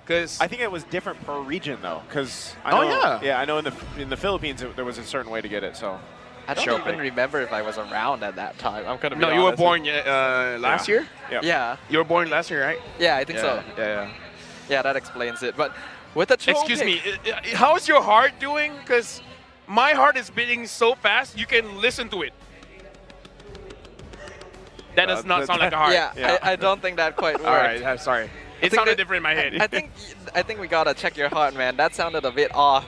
Because I think it was different per region though, because I know in the Philippines there was a certain way to get it. So I don't even remember if I was around at that time. I'm gonna be honest. you were born last year. Yep. Yeah. You were born last year, right? Yeah, I think so. Yeah. Yeah, that explains it. But with the Excuse me, how's your heart doing? Because my heart is beating so fast, you can listen to it. That does not sound like a heart. Yeah. I don't think that quite worked. All right, sorry. It sounded different in my head. I think we gotta check your heart, man. That sounded a bit off.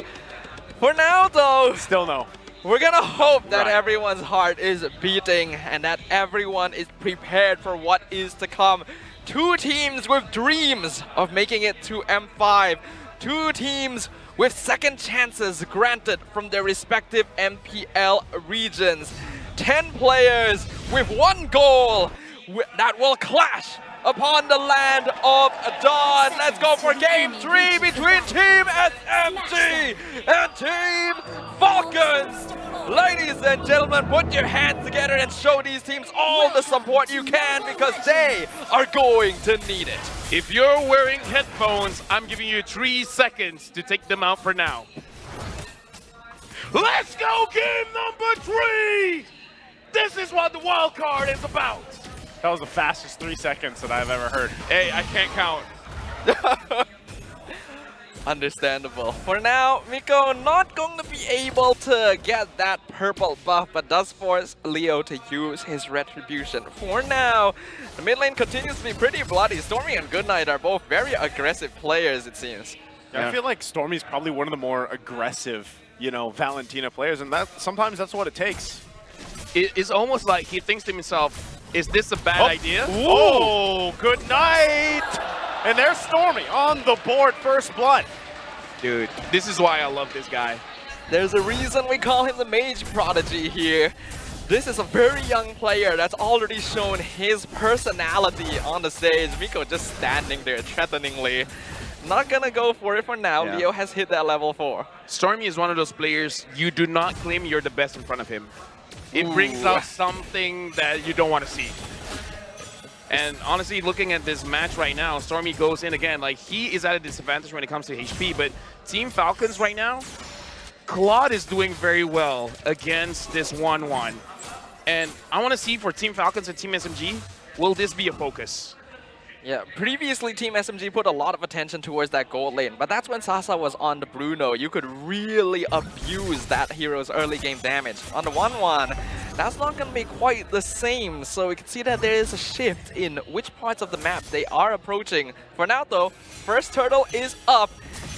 For now, though, still no. We're gonna hope that everyone's heart is beating and that everyone is prepared for what is to come. Two teams with dreams of making it to M5. Two teams with second chances granted from their respective MPL regions. 10 players with one goal that will clash upon the land of Dawn. Let's go for Game 3 between Team SMG and Team Falcons. Ladies and gentlemen, put your hands together and show these teams all the support you can because they are going to need it. If you're wearing headphones, I'm giving you 3 seconds to take them out for now. Let's go game number 3! This is what the wild card is about. That was the fastest 3 seconds that I've ever heard. Hey, I can't count. Understandable. For now, Miko not going to be able to get that purple buff, but does force Leo to use his retribution. For now, the mid lane continues to be pretty bloody. Stormy and Goodnight are both very aggressive players, it seems. Yeah. I feel like Stormy's probably one of the more aggressive, Valentina players, and sometimes that's what it takes. It's almost like he thinks to himself, is this a bad idea? Oh, good night! And there's Stormy on the board, first blood. Dude, this is why I love this guy. There's a reason we call him the Mage Prodigy here. This is a very young player that's already shown his personality on the stage. Miko just standing there threateningly. Not gonna go for it for now. Leo has hit that level 4. Stormy is one of those players, you do not claim you're the best in front of him. It brings out something that you don't want to see. And honestly, looking at this match right now, Stormy goes in again. Like, he is at a disadvantage when it comes to HP, but Team Falcons right now, Claude is doing very well against this 1-1. And I want to see for Team Falcons and Team SMG, will this be a focus? Yeah, previously Team SMG put a lot of attention towards that gold lane, but that's when Sasa was on the Bruno. You could really abuse that hero's early game damage. On the 1-1, that's not going to be quite the same, so we can see that there is a shift in which parts of the map they are approaching. For now though, first turtle is up,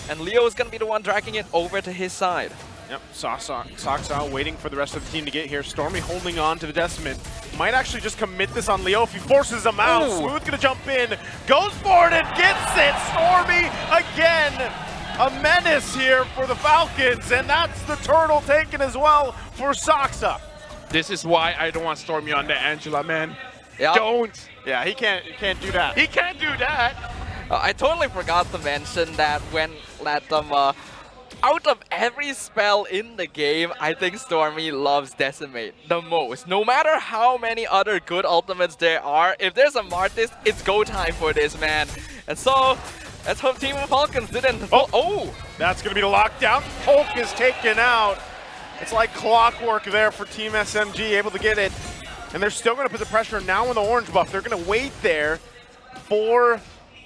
and Leo is going to be the one dragging it over to his side. Yep, Saksa waiting for the rest of the team to get here. Stormy holding on to the Decimate. Might actually just commit this on Leo if he forces him out. Smooth gonna jump in, goes for it and gets it. Stormy again. A menace here for the Falcons, and that's the turtle taken as well for Saksa. This is why I don't want Stormy on the Angela, man. Yep. Don't. Yeah, he can't do that. He can't do that. I totally forgot to mention that when out of every spell in the game, I think Stormy loves Decimate the most. No matter how many other good ultimates there are, if there's a Martis, it's go time for this, man. And so, let's hope Team Falcons didn't... Oh! That's going to be the lockdown. Hulk is taken out. It's like clockwork there for Team SMG, able to get it. And they're still going to put the pressure now on the orange buff. They're going to wait there for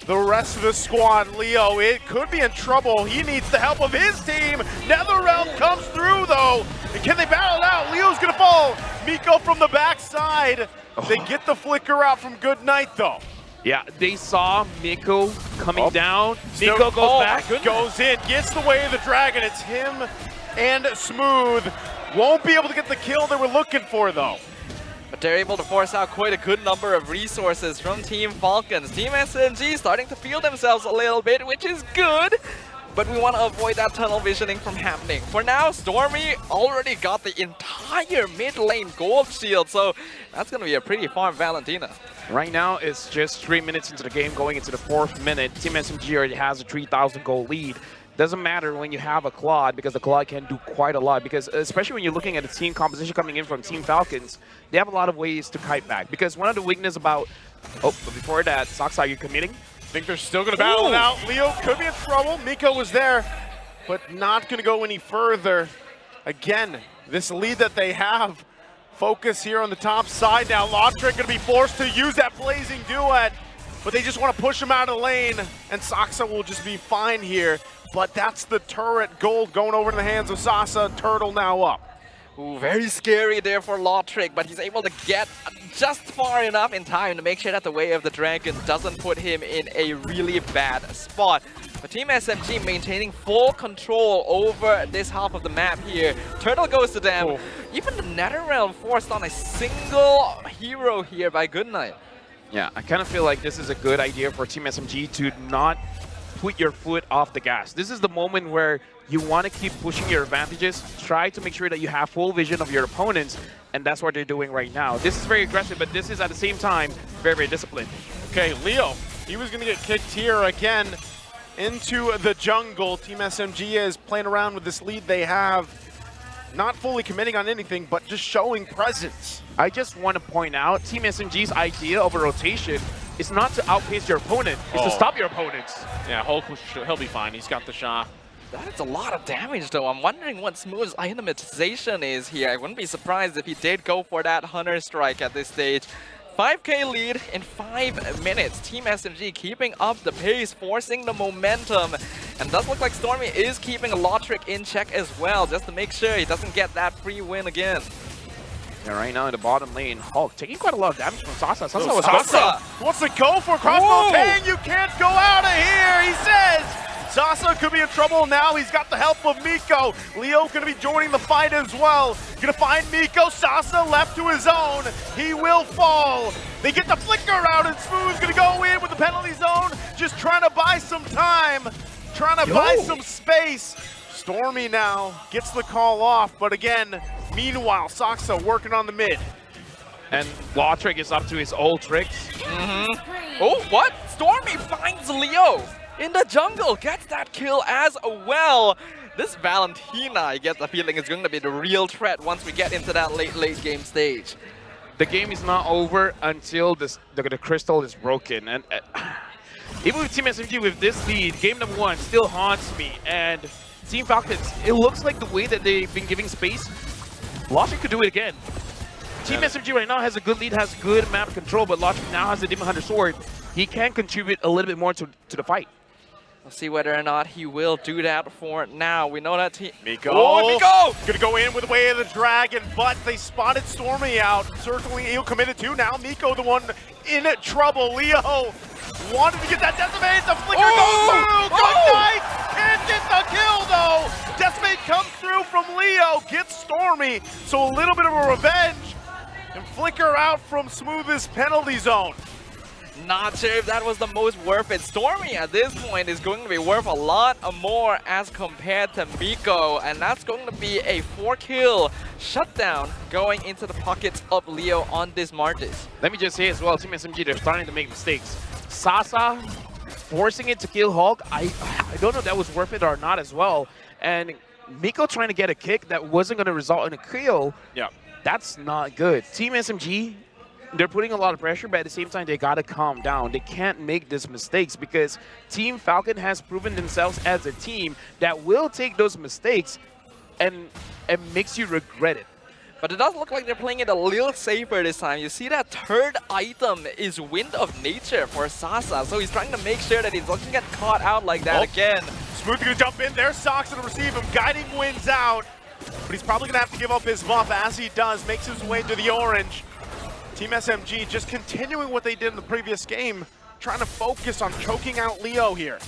the rest of the squad. Leo, it could be in trouble. He needs the help of his team. NetherRealm comes through, though. And can they battle it out? Leo's going to fall. Miko from the backside. They get the flicker out from Goodnight, though. Yeah, they saw Miko coming down. Miko goes back. Goes in, gets the way of the dragon. It's him and Smooth. Won't be able to get the kill they were looking for, though. But they're able to force out quite a good number of resources from Team Falcons. Team SMG starting to feel themselves a little bit, which is good. But we want to avoid that tunnel visioning from happening. For now, Stormy already got the entire mid lane gold shield, so that's going to be a pretty farm Valentina. Right now, it's just 3 minutes into the game, going into the 4th minute. Team SMG already has a 3,000 gold lead. Doesn't matter when you have a Claude, because the Claude can do quite a lot. Because especially when you're looking at the team composition coming in from Team Falcons, they have a lot of ways to kite back. Because one of the weakness about... Oh, but before that, Sox, are you committing? think they're still going to battle it out. Leo could be in trouble. Miko was there, but not going to go any further. Again, this lead that they have. Focus here on the top side now. Lautrec going to be forced to use that blazing duet, but they just want to push him out of the lane, and Saksa will just be fine here. But that's the turret gold going over to the hands of Sasa. Turtle now up. Ooh, very scary there for Lautrec, but he's able to get just far enough in time to make sure that the Way of the Dragon doesn't put him in a really bad spot. But Team SMG maintaining full control over this half of the map here. Turtle goes to them. Oh. Even the Netherrealm forced on a single hero here by Goodnight. Yeah, I kind of feel like this is a good idea for Team SMG to not put your foot off the gas. This is the moment where you want to keep pushing your advantages, try to make sure that you have full vision of your opponents, and that's what they're doing right now. This is very aggressive, but this is at the same time very, very disciplined. Okay, Leo, he was going to get kicked here again into the jungle. Team SMG is playing around with this lead they have, not fully committing on anything, but just showing presence. I just want to point out, Team SMG's idea of a rotation is not to outpace your opponent, it's to stop your opponents. Yeah, Hulk, he'll be fine. He's got the shot. That is a lot of damage, though. I'm wondering what Smooth's itemization is here. I wouldn't be surprised if he did go for that Hunter Strike at this stage. 5k lead in 5 minutes. Team SMG keeping up the pace, forcing the momentum. And does look like Stormy is keeping Lautrec in check as well, just to make sure he doesn't get that free win again. Yeah, right now in the bottom lane, Hulk taking quite a lot of damage from Sasa. Sasa wants to go for crossbow. Tang, you can't go out of here, he says! Sasa could be in trouble now. He's got the help of Miko. Leo going to be joining the fight as well. Going to find Miko. Sasa left to his own. He will fall. They get the flicker out, and Smooth's going to go in with the penalty zone. Just trying to buy some time. Trying to buy some space. Stormy now gets the call off. But again, meanwhile, Sasa working on the mid. And Lautrec is up to his old tricks. Oh, what? Stormy finds Leo in the jungle, gets that kill as well. This Valentina, I get the feeling, is going to be the real threat once we get into that late game stage. The game is not over until the crystal is broken. And even with Team SMG with this lead, game number 1 still haunts me. And Team Falcons, it looks like the way that they've been giving space, Lautrec could do it again. Team SMG right now has a good lead, has good map control, but Lautrec now has the Demon Hunter Sword. He can contribute a little bit more to the fight. We'll see whether or not he will do that for now. We know that Miko! Miko! Gonna go in with the Way of the Dragon, but they spotted Stormy out. Certainly he'll committed to. Now Miko the one in trouble. Leo wanted to get that Decimate. The flicker goes through! Goodnight! Can't get the kill though! Decimate comes through from Leo, gets Stormy. So a little bit of a revenge. And flicker out from Smooth's penalty zone. Not sure if that was the most worth it. Stormy at this point is going to be worth a lot more as compared to Miko, and that's going to be a 4-kill shutdown going into the pockets of Leo on this Martis. Let me just say as well, Team SMG, they're starting to make mistakes. Sasa forcing it to kill Hulk, I don't know if that was worth it or not as well. And Miko trying to get a kick that wasn't going to result in a kill. Yeah, that's not good. Team SMG, they're putting a lot of pressure, but at the same time, they got to calm down. They can't make these mistakes because Team Falcon has proven themselves as a team that will take those mistakes and it makes you regret it. But it does look like they're playing it a little safer this time. You see that third item is Wind of Nature for Sasa, so he's trying to make sure that he doesn't get caught out like that again. Smooth gonna jump in there, Sox to receive him, Guiding Winds out, but he's probably gonna have to give up his buff as he does, makes his way to the orange. Team SMG just continuing what they did in the previous game, trying to focus on choking out Leo here.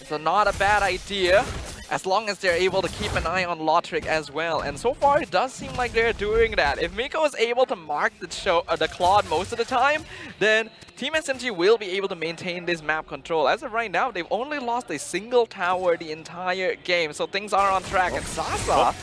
So not a bad idea, as long as they're able to keep an eye on Lautrec as well. And so far, it does seem like they're doing that. If Miko is able to mark the Claude most of the time, then Team SMG will be able to maintain this map control. As of right now, they've only lost a single tower the entire game, so things are on track. And Sasa...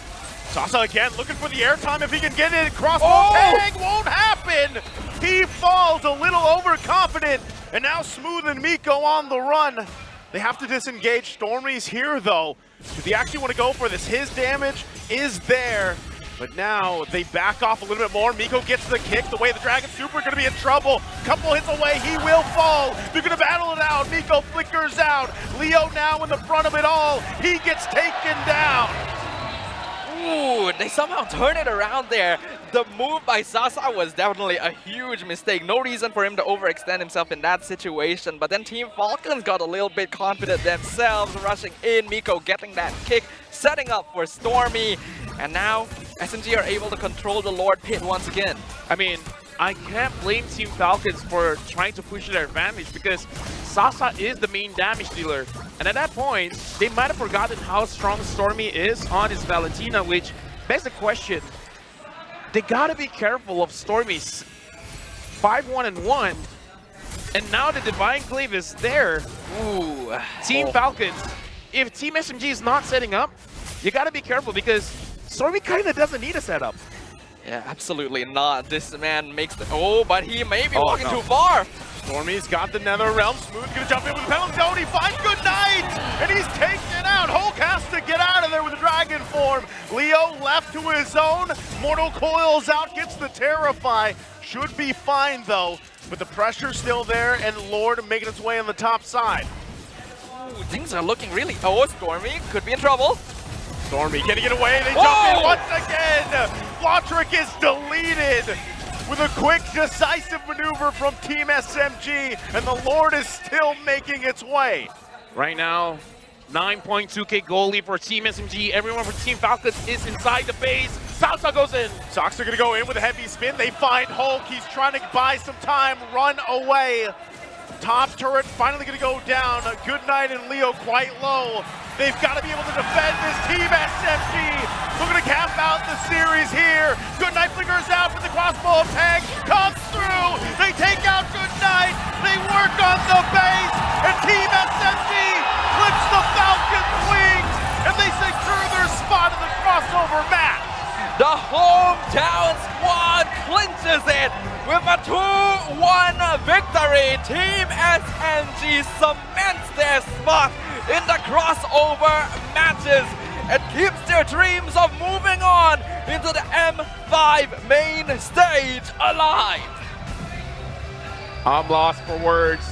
Sasa again looking for the airtime if he can get it. Crossbow tag won't happen. He falls a little overconfident. And now Smooth and Miko on the run. They have to disengage. Stormy's here though. Do they actually want to go for this? His damage is there. But now they back off a little bit more. Miko gets the kick. The way the Dragon Super going to be in trouble. Couple hits away, he will fall. They're going to battle it out. Miko flickers out. Leo now in the front of it all. He gets taken down. Ooh, they somehow turn it around there. The move by Sasa was definitely a huge mistake. No reason for him to overextend himself in that situation. But then Team Falcons got a little bit confident themselves, rushing in. Miko getting that kick, setting up for Stormy. And now SMG are able to control the Lord Pit once again. I mean, I can't blame Team Falcons for trying to push their advantage because Sasa is the main damage dealer. And at that point, they might have forgotten how strong Stormy is on his Valentina, which begs the question, they gotta be careful of Stormy's 5-1-1, and now the Divine Glaive is there. Ooh. Team Falcons, if Team SMG is not setting up, you gotta be careful because Stormy kinda doesn't need a setup. Yeah, absolutely not. This man makes the... Oh, but he may be walking no. too far. Stormy's got the Nether Realm. Smooth gonna jump in with the penalty zone. He finds Good Night, and he's taken out. Hulk has to get out of there with the Dragon form. Leo left to his own. Mortal Coils out, gets the Terrify. Should be fine though, but the pressure's still there, and Lord making its way on the top side. Ooh, things are looking really... Oh, Stormy could be in trouble. Stormy, can he get away? They jump in once again. Lotric is deleted with a quick, decisive maneuver from Team SMG, and the Lord is still making its way. Right now, 9.2k goal lead for Team SMG. Everyone for Team Falcons is inside the base. Salsa goes in. Sox are gonna go in with a heavy spin. They find Hulk. He's trying to buy some time, run away. Top turret finally gonna go down. Good Night and Leo quite low. They've got to be able to defend this Team SMG. Looking to cap out the series here. Good Night flickers out for the crossbow tank. Comes through. They take out Good Night. They work on the base. And Team SMG clips the Falcons' wings. And they secure their spot in the crossover match. The hometown squad clinches it with a 2-1 victory. Team SMG cements their spot in the crossover matches and keeps their dreams of moving on into the M5 main stage alive. I'm lost for words.